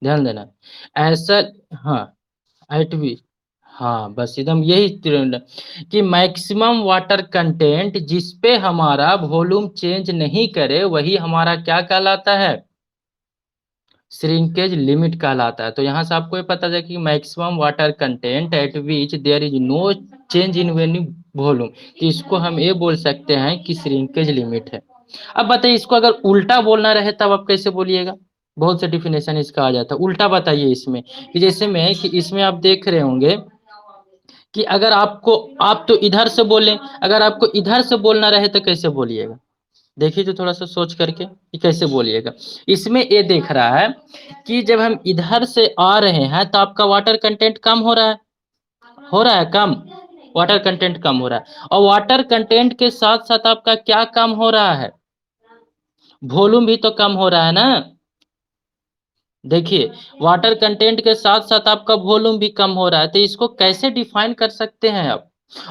Speaker 1: ध्यान देना ऐसा। हाँ एट बी, हाँ बस एकदम यही कि मैक्सिमम वाटर कंटेंट जिस पे हमारा वॉल्यूम चेंज नहीं करे वही हमारा क्या कहलाता है, श्रिंकेज लिमिट कहलाता है। तो यहाँ से आपको ये पता चला कि maximum water content at which there is no change in venue volume, तो इसको हम ये बोल सकते हैं कि श्रिंकेज लिमिट है। अब बताइए इसको अगर उल्टा बोलना रहे तब आप कैसे बोलिएगा, बहुत से डिफिनेशन इसका आ जाता है, उल्टा बताइए इसमें कि जैसे में कि इसमें आप देख रहे होंगे कि अगर आपको, आप तो इधर से बोलें, अगर आपको इधर से बोलना रहे तो कैसे बोलिएगा, देखिए तो थोड़ा सा सोच करके कि कैसे बोलिएगा। इसमें ये देख रहा है कि जब हम इधर से आ रहे हैं तो आपका वाटर कंटेंट कम हो रहा है, हो रहा है कम, वाटर कंटेंट कम हो रहा है, और वाटर कंटेंट के साथ साथ आपका क्या कम हो रहा है, वॉल्यूम भी तो कम हो रहा है ना। देखिए वाटर कंटेंट के साथ साथ आपका वॉल्यूम भी कम हो रहा है, तो इसको कैसे डिफाइन कर सकते हैं आप।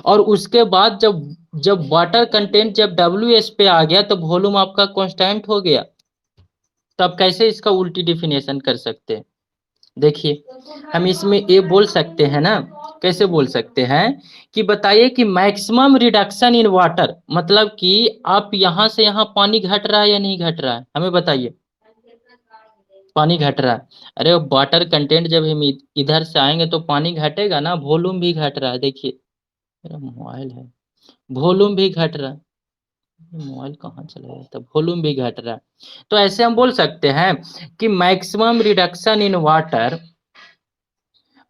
Speaker 1: और उसके बाद जब जब वाटर कंटेंट जब WS पे आ गया तो वॉल्यूम आपका कांस्टेंट हो गया, तो आप कैसे इसका उल्टी डिफिनेशन कर सकते हैं। देखिए हम इसमें ये बोल सकते हैं ना, कैसे बोल सकते हैं कि बताइए कि मैक्सिमम रिडक्शन इन वाटर, मतलब कि आप यहां से यहां पानी घट रहा है या नहीं घट रहा है, हमें बताइए। पानी घट रहा है, अरे वाटर कंटेंट जब हम इधर से आएंगे तो पानी घटेगा ना, वॉल्यूम भी घट रहा है, देखिए मेरा मोबाइल है, वॉल्यूम भी घट रहा है, मोबाइल कहाँ चला गया, तब वॉल्यूम भी घट रहा है। तो ऐसे हम बोल सकते हैं कि मैक्सिमम रिडक्शन इन वाटर,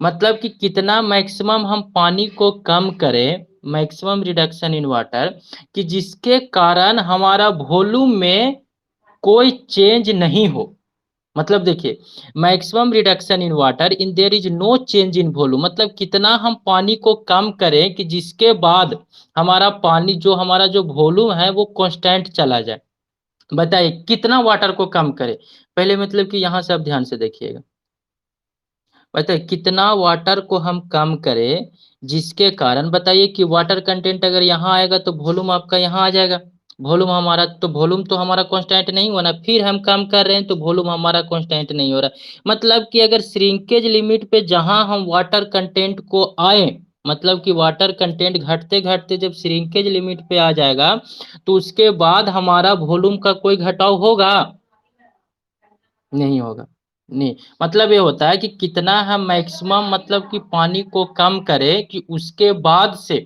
Speaker 1: मतलब कि कितना मैक्सिमम हम पानी को कम करें, मैक्सिमम रिडक्शन इन वाटर, कि जिसके कारण हमारा वॉल्यूम में कोई चेंज नहीं हो। मतलब देखिए maximum reduction in water in there is no change in volume, मतलब कितना हम पानी को कम करें कि जिसके बाद हमारा पानी जो हमारा जो वॉल्यूम है वो कांस्टेंट चला जाए। बताइए कितना वाटर को कम करें, पहले मतलब कि यहाँ से आप ध्यान से देखिएगा, बताइए कितना वाटर को हम कम करें जिसके कारण, बताइए कि वाटर कंटेंट अगर यहाँ आएगा तो वॉल्यूम आपका यहाँ आ जाएगा, वॉल्यूम हमारा, तो वॉल्यूम तो हमारा कांस्टेंट नहीं हुआ ना, फिर हम कम कर रहे हैं तो वॉल्यूम हमारा कांस्टेंट नहीं हो रहा। मतलब कि अगर श्रिंकेज लिमिट पे जहां हम वाटर कंटेंट को आए, मतलब कि वाटर कंटेंट घटते घटते जब श्रिंकेज लिमिट पे आ जाएगा तो उसके बाद हमारा वॉल्यूम का कोई घटाव होगा, नहीं होगा। नहीं, मतलब ये होता है कि कितना हम मैक्सिमम मतलब कि पानी को कम करें कि उसके बाद से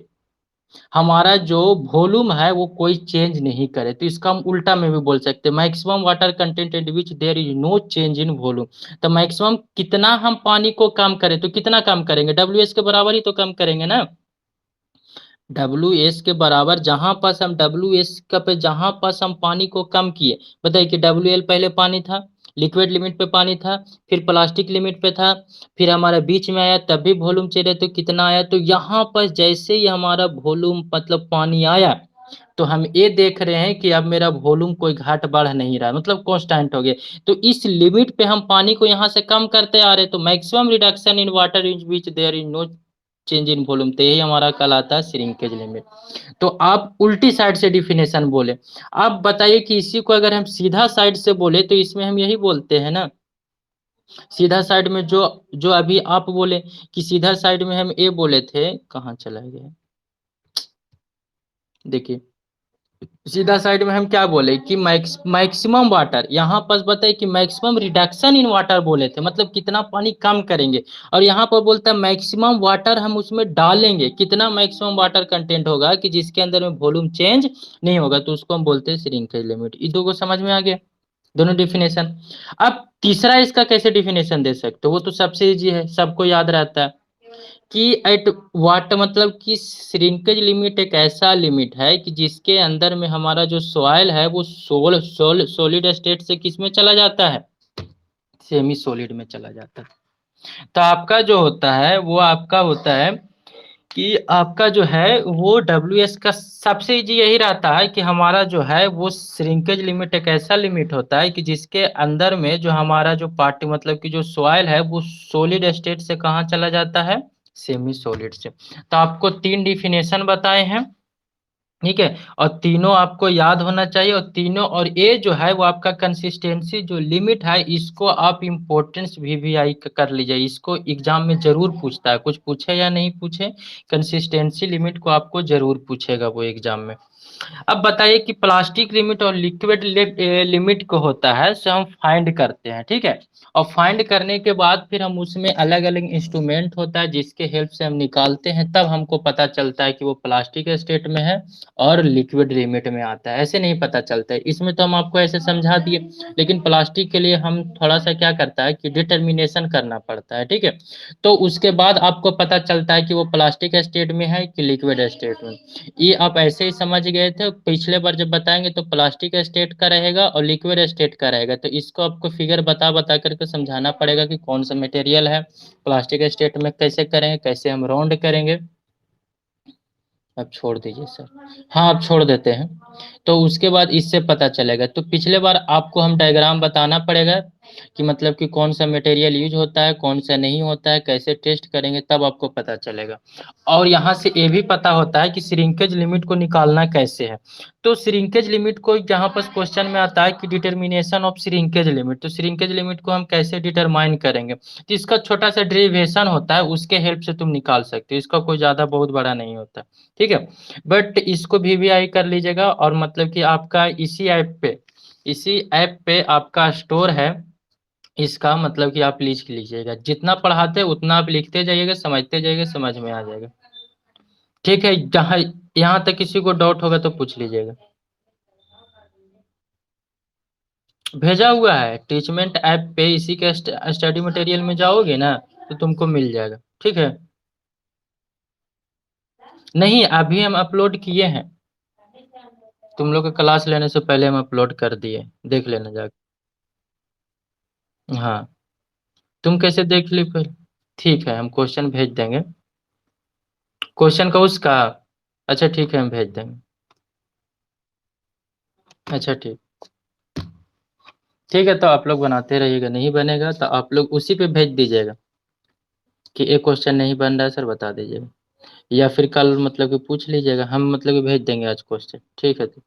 Speaker 1: हमारा जो वॉल्यूम है वो कोई चेंज नहीं करे, तो इसका हम उल्टा में भी बोल सकते हैं maximum water content at which there is no change in volume. तो मैक्सिमम कितना हम पानी को कम करें, तो कितना कम करेंगे, WS के बराबर ही तो कम करेंगे ना। WS के बराबर जहां पास हम WS का पे जहां पास हम पानी को कम किए, बताइए कि WL पहले पानी था, लिक्विड लिमिट पे पानी था, फिर प्लास्टिक लिमिट पे था, फिर हमारा बीच में आया तब भी वॉल्यूम चाहिए तो कितना आया, तो यहाँ पर जैसे ही हमारा वॉल्यूम मतलब पानी आया, तो हम ये देख रहे हैं कि अब मेरा वॉल्यूम कोई घट बढ़ नहीं रहा है, मतलब कांस्टेंट हो गया। तो इस लिमिट पे हम पानी को यहाँ से कम करते आ रहे हैं, तो maximum reduction in water in which there is no change in volume, तो यही हमारा कहलाता है श्रिंकेज लिमिट। तो आप उल्टी साइड से डिफिनेशन बोले। आप बताइए कि इसी को अगर हम सीधा साइड से बोले तो इसमें हम यही बोलते हैं ना। सीधा साइड में जो जो अभी आप बोले कि सीधा साइड में हम ए बोले थे, कहाँ चला गया, देखिए सीधा साइड में हम क्या बोले कि मैक्सिमम वाटर, यहाँ पर बताइए कि मैक्सिमम रिडक्शन इन वाटर बोले थे, मतलब कितना पानी कम करेंगे। और यहाँ पर बोलता है मैक्सिमम वाटर हम उसमें डालेंगे, कितना मैक्सिमम वाटर कंटेंट होगा कि जिसके अंदर में वॉल्यूम चेंज नहीं होगा, तो उसको हम बोलते हैं श्रिंकेज लिमिट। ये दो को समझ में आ गया, दोनों डिफिनेशन। अब तीसरा इसका कैसे डिफिनेशन दे सकते हो, वो तो सबसे इजी है, सबको याद रहता है कि एट वाट, मतलब कि श्रिंकेज लिमिट एक ऐसा लिमिट है कि जिसके अंदर में हमारा जो सॉइल है वो सॉलिड स्टेट से किस में चला जाता है, सेमी सॉलिड में चला जाता है। तो आपका जो होता है वो आपका होता है कि आपका जो है वो डब्ल्यू एस का सबसे इजी यही रहता है कि हमारा जो है वो श्रिंकेज लिमिट एक ऐसा लिमिट होता है कि जिसके अंदर में जो हमारा जो पार्ट, मतलब कि जो सॉइल है वो सॉलिड स्टेट से कहाँ चला जाता है, सेमी सॉलिड से। तो आपको तीन डिफिनेशन बताए हैं, ठीक है, और तीनों आपको याद होना चाहिए। और तीनों, और ये जो है वो आपका कंसिस्टेंसी जो लिमिट है, इसको आप इम्पोर्टेंस वीवीआई कर लीजिए, इसको एग्जाम में जरूर पूछता है, कुछ पूछे या नहीं पूछे, कंसिस्टेंसी लिमिट को आपको जरूर पूछेगा वो एग्जाम में। अब बताइए कि प्लास्टिक लिमिट और लिक्विड लिमिट को होता है से हम फाइंड करते हैं, ठीक है। और फाइंड करने के बाद फिर हम उसमें अलग अलग इंस्ट्रूमेंट होता है जिसके हेल्प से हम निकालते हैं, तब हमको पता चलता है कि वो प्लास्टिक स्टेट में है और लिक्विड लिमिट में आता है। ऐसे नहीं पता चलता है, इसमें तो हम आपको ऐसे समझा दिए, लेकिन प्लास्टिक के लिए हम थोड़ा सा क्या करता है कि डिटर्मिनेशन करना पड़ता है, ठीक है। तो उसके बाद आपको पता चलता है कि वो प्लास्टिक स्टेट में है कि लिक्विड स्टेट में। ये आप ऐसे ही समझ गए थे, पिछले बार जब बताएंगे तो प्लास्टिक स्टेट का रहेगा और लिक्विड स्टेट का रहेगा, तो इसको आपको फिगर बता बता करके समझाना पड़ेगा कि कौन सा मटेरियल है, प्लास्टिक स्टेट में कैसे करेंगे, कैसे हम राउंड करेंगे। अब छोड़ दीजिए सर, हाँ अब छोड़ देते हैं। तो उसके बाद इससे पता चलेगा, तो पिछले बार आपको हम डायग्राम बताना पड़ेगा कि मतलब कि कौन सा मटेरियल यूज होता है, कौन सा नहीं होता है, कैसे टेस्ट करेंगे, तब आपको पता चलेगा। और यहाँ से ये भी पता होता है कि श्रिंकेज लिमिट को निकालना कैसे है। तो श्रिंकेज लिमिट को जहाँ पर क्वेश्चन में आता है कि डिटर्मिनेशन ऑफ श्रिंकेज लिमिट, तो श्रिंकेज लिमिट को हम कैसे डिटरमाइन करेंगे, तो इसका छोटा सा डेरिवेशन होता है, उसके हेल्प से तुम निकाल सकते हो, इसका कोई ज्यादा बहुत बड़ा नहीं होता, ठीक है। बट इसको वीवीआई कर लीजिएगा, और मतलब कि आपका इसी ऐप पे आपका स्टोर है, इसका मतलब कि आप लिख लीजिएगा, जितना पढ़ाते हैं उतना आप लिखते जाइएगा, समझते जाइएगा, समझ में आ जाएगा, ठीक है। जहाँ यहाँ तक किसी को डाउट होगा तो पूछ लीजिएगा। भेजा हुआ है टीचमेंट ऐप पे, इसी के स्टडी मटेरियल में जाओगे ना तो तुमको मिल जाएगा, ठीक है। नहीं, अभी हम अपलोड किए हैं, तुम लोग का क्लास लेने से पहले हम अपलोड कर दिए, देख लेना जाके। हाँ, तुम कैसे देख ली फिर, ठीक है हम क्वेश्चन भेज देंगे, क्वेश्चन का उसका, अच्छा ठीक है हम भेज देंगे, अच्छा ठीक, ठीक है। तो आप लोग बनाते रहिएगा, नहीं बनेगा तो आप लोग उसी पे भेज दीजिएगा कि एक क्वेश्चन नहीं बन रहा है सर बता दीजिएगा, या फिर कल मतलब कि पूछ लीजिएगा, हम मतलब कि भेज देंगे आज क्वेश्चन, ठीक है। तो